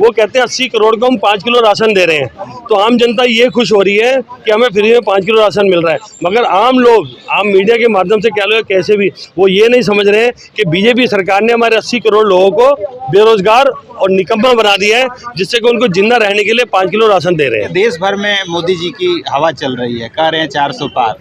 वो कहते हैं 80 करोड़ को हम 5 किलो राशन दे रहे हैं। तो आम जनता ये खुश हो रही है कि हमें फ्री में 5 किलो राशन मिल रहा है, मगर आम लोग, आम मीडिया के माध्यम से क्या लोग कैसे भी वो ये नहीं समझ रहे हैं कि बीजेपी सरकार ने हमारे 80 करोड़ लोगों को बेरोजगार और निकम्मा बना दिया है, जिससे कि उनको जिंदा रहने के लिए 5 किलो राशन दे रहे हैं। देश भर में मोदी जी की हवा चल रही है, कह रहे हैं 400 पार,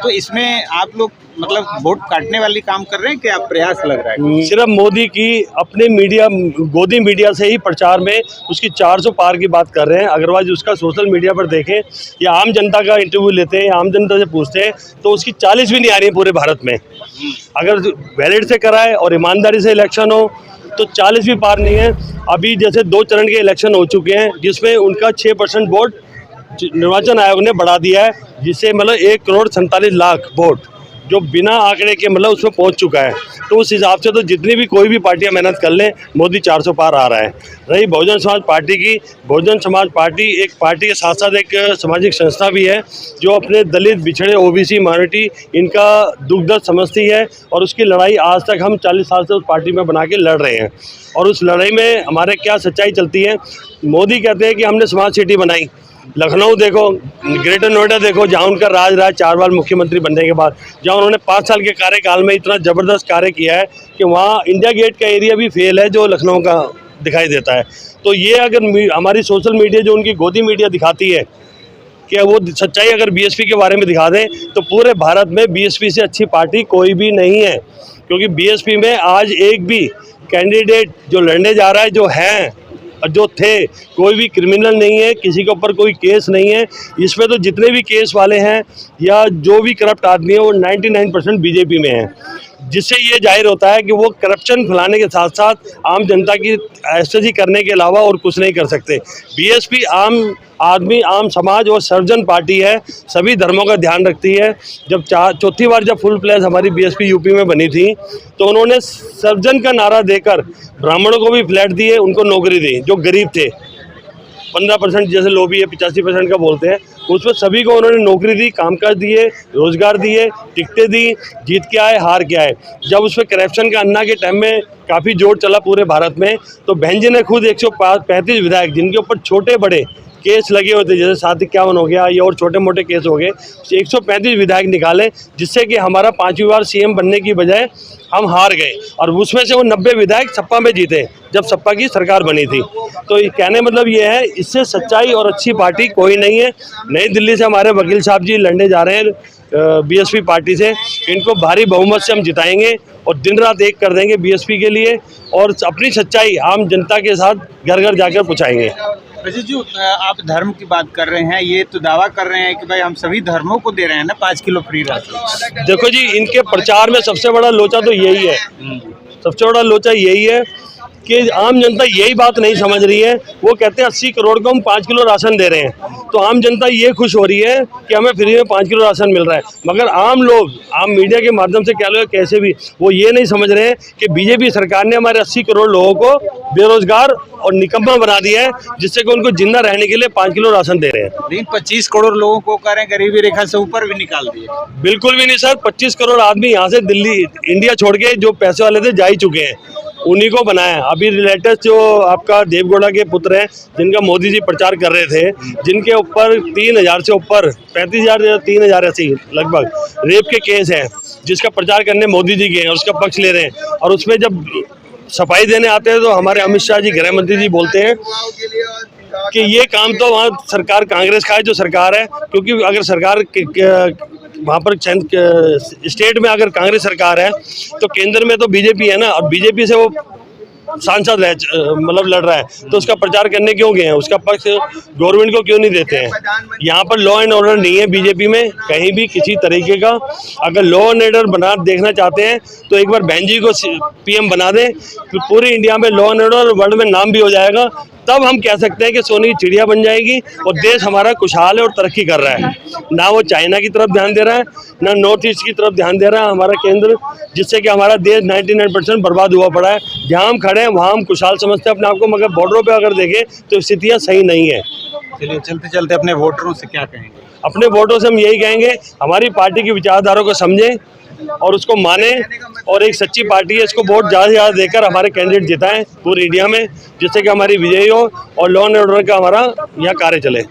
तो इसमें आप लोग मतलब वोट काटने वाली काम कर रहे हैं कि आप प्रयास लग रहा है? सिर्फ मोदी की अपने मीडिया, गोदी मीडिया से ही प्रचार में उसकी 400 पार की बात कर रहे हैं। अग्रवाल जी उसका सोशल मीडिया पर देखें या आम जनता का इंटरव्यू लेते हैं, आम जनता से पूछते हैं तो उसकी 40 भी नहीं आ रही है पूरे भारत में। अगर वैलिड से कराए और ईमानदारी से इलेक्शन हो तो 40 भी पार नहीं है। अभी जैसे 2 चरण के इलेक्शन हो चुके हैं जिसमें उनका 6% वोट निर्वाचन आयोग ने बढ़ा दिया है, जिससे मतलब 1,47,00,000 वोट जो बिना आंकड़े के मतलब उसमें पहुंच चुका है। तो उस हिसाब से तो जितनी भी कोई भी पार्टियां मेहनत कर लें, मोदी 400 पार आ रहा है। रही बहुजन समाज पार्टी की, बहुजन समाज पार्टी एक पार्टी के साथ साथ एक सामाजिक संस्था भी है जो अपने दलित, बिछड़े, ओबीसी, माइनॉरिटी इनका दुख दर्द समझती है, और उसकी लड़ाई आज तक हम 40 साल से उस पार्टी में बना के लड़ रहे हैं। और उस लड़ाई में हमारे क्या सच्चाई चलती है, मोदी कहते हैं कि हमने स्मार्ट सिटी बनाई। लखनऊ देखो, ग्रेटर नोएडा देखो, जहाँ उनका राज रहा है 4 बार मुख्यमंत्री बनने के बाद, जहाँ उन्होंने 5 साल के कार्यकाल में इतना ज़बरदस्त कार्य किया है कि वहाँ इंडिया गेट का एरिया भी फेल है जो लखनऊ का दिखाई देता है। तो ये अगर हमारी सोशल मीडिया जो उनकी गोदी मीडिया दिखाती है कि वो सच्चाई अगर बीएसपी के बारे में दिखा दें तो पूरे भारत में बीएसपी से अच्छी पार्टी कोई भी नहीं है, क्योंकि बीएसपी में आज एक भी कैंडिडेट जो लड़ने जा रहा है, जो है और जो थे, कोई भी क्रिमिनल नहीं है, किसी के ऊपर कोई केस नहीं है। इसमें तो जितने भी केस वाले हैं या जो भी करप्ट आदमी है वो 99% बीजेपी में है, जिससे ये जाहिर होता है कि वो करप्शन फैलाने के साथ साथ आम जनता की एस्ट्रेजी करने के अलावा और कुछ नहीं कर सकते। बीएसपी आम आदमी, आम समाज और सर्वजन पार्टी है, सभी धर्मों का ध्यान रखती है। जब चौथी बार जब फुल प्लेस हमारी बीएसपी यूपी में बनी थी तो उन्होंने सर्वजन का नारा देकर ब्राह्मणों को भी फ्लैट दिए, उनको नौकरी दी जो गरीब थे। 15% जैसे लोभी है 85% का बोलते हैं, उसमें सभी को उन्होंने नौकरी दी, कामकाज दिए, रोजगार दिए, टिकटें दी, जीत के आए, हार के आए। जब उसमें करप्शन का अन्ना के टाइम में काफ़ी जोर चला पूरे भारत में, तो बहन जी ने खुद 135 विधायक जिनके ऊपर छोटे बड़े केस लगे होते, जैसे 751 हो गया या और छोटे मोटे केस हो गए, 135 विधायक निकाले, जिससे कि हमारा 5वीं बार सीएम बनने की बजाय हम हार गए। और उसमें से वो 90 विधायक सपा में जीते जब सपा की सरकार बनी थी। तो कहने मतलब ये है, इससे सच्चाई और अच्छी पार्टी कोई नहीं है। नई दिल्ली से हमारे वकील साहब जी लड़ने जा रहे हैं बीएसपी पार्टी से, इनको भारी बहुमत से हम जिताएंगे और दिन रात एक कर देंगे बीएसपी के लिए, और अपनी सच्चाई आम जनता के साथ घर घर जाकर पहुँचाएंगे। रजत जी, आप धर्म की बात कर रहे हैं, ये तो दावा कर रहे हैं कि भाई हम सभी धर्मों को दे रहे हैं ना 5 किलो फ्री राशन। देखो जी, इनके प्रचार में सबसे बड़ा लोचा तो यही है, सबसे बड़ा लोचा यही है कि आम जनता यही बात नहीं समझ रही है। वो कहते हैं 80 करोड़ को हम 5 किलो राशन दे रहे हैं, तो आम जनता ये खुश हो रही है कि हमें फ्री में 5 किलो राशन मिल रहा है, मगर आम लोग, आम मीडिया के माध्यम से क्या लोग कैसे भी वो ये नहीं समझ रहे हैं कि बीजेपी सरकार ने हमारे 80 करोड़ लोगों को बेरोजगार और निकम्मा बना दिया है, जिससे कि उनको जिंदा रहने के लिए 5 किलो राशन दे रहे हैं। लेकिन 25 करोड़ लोगों को कह रहे हैं गरीबी रेखा से ऊपर भी निकाल दिए। बिल्कुल भी नहीं सर, 25 करोड़ आदमी यहाँ से दिल्ली, इंडिया छोड़ के जो पैसे वाले थे जा ही चुके हैं, उन्हीं को बनाया। अभी लेटेस्ट जो आपका देवगौड़ा के पुत्र हैं जिनका मोदी जी प्रचार कर रहे थे, जिनके ऊपर 3,000 से ऊपर 35,000 या 3,000 ऐसी लगभग रेप के केस हैं, जिसका प्रचार करने मोदी जी गए हैं, उसका पक्ष ले रहे हैं। और उसमें जब सफाई देने आते हैं तो हमारे अमित शाह जी, गृह मंत्री जी बोलते हैं कि ये काम तो वहाँ सरकार कांग्रेस का है जो सरकार है, क्योंकि अगर सरकार वहाँ पर स्टेट में अगर कांग्रेस सरकार है तो केंद्र में तो बीजेपी है ना, और बीजेपी से वो सांसद मतलब लड़ रहा है, तो उसका प्रचार करने क्यों गए हैं, उसका पक्ष गवर्नमेंट को क्यों नहीं देते हैं। यहाँ पर लॉ एंड ऑर्डर नहीं है बीजेपी में कहीं भी किसी तरीके का। अगर लॉ एंड ऑर्डर बना देखना चाहते हैं तो एक बार बहन जी को पीएम बना दें, तो पूरे इंडिया में लॉ एंड ऑर्डर वर्ल्ड में नाम भी हो जाएगा, तब हम कह सकते हैं कि सोने की चिड़िया बन जाएगी और देश हमारा खुशहाल है और तरक्की कर रहा है। ना वो चाइना की तरफ ध्यान दे रहा है, ना नॉर्थ ईस्ट की तरफ ध्यान दे रहा है हमारा केंद्र, जिससे कि हमारा देश 99% बर्बाद हुआ पड़ा है। जहाँ हम खड़े हैं वहाँ हम खुशहाल समझते हैं अपने आप को, मगर बॉर्डरों पे अगर देखें तो स्थितियाँ सही नहीं है। चलिए, चलते चलते अपने वोटरों से क्या कहेंगे? अपने वोटों से हम यही कहेंगे, हमारी पार्टी की विचारधारा को समझें, और उसको माने और एक सच्ची पार्टी है, इसको वोट ज़्यादा से ज़्यादा देकर हमारे कैंडिडेट जिताएं पूरे इंडिया में, जिससे कि हमारी विजयी हो और लॉ एंड ऑर्डर का हमारा यहाँ कार्य चले।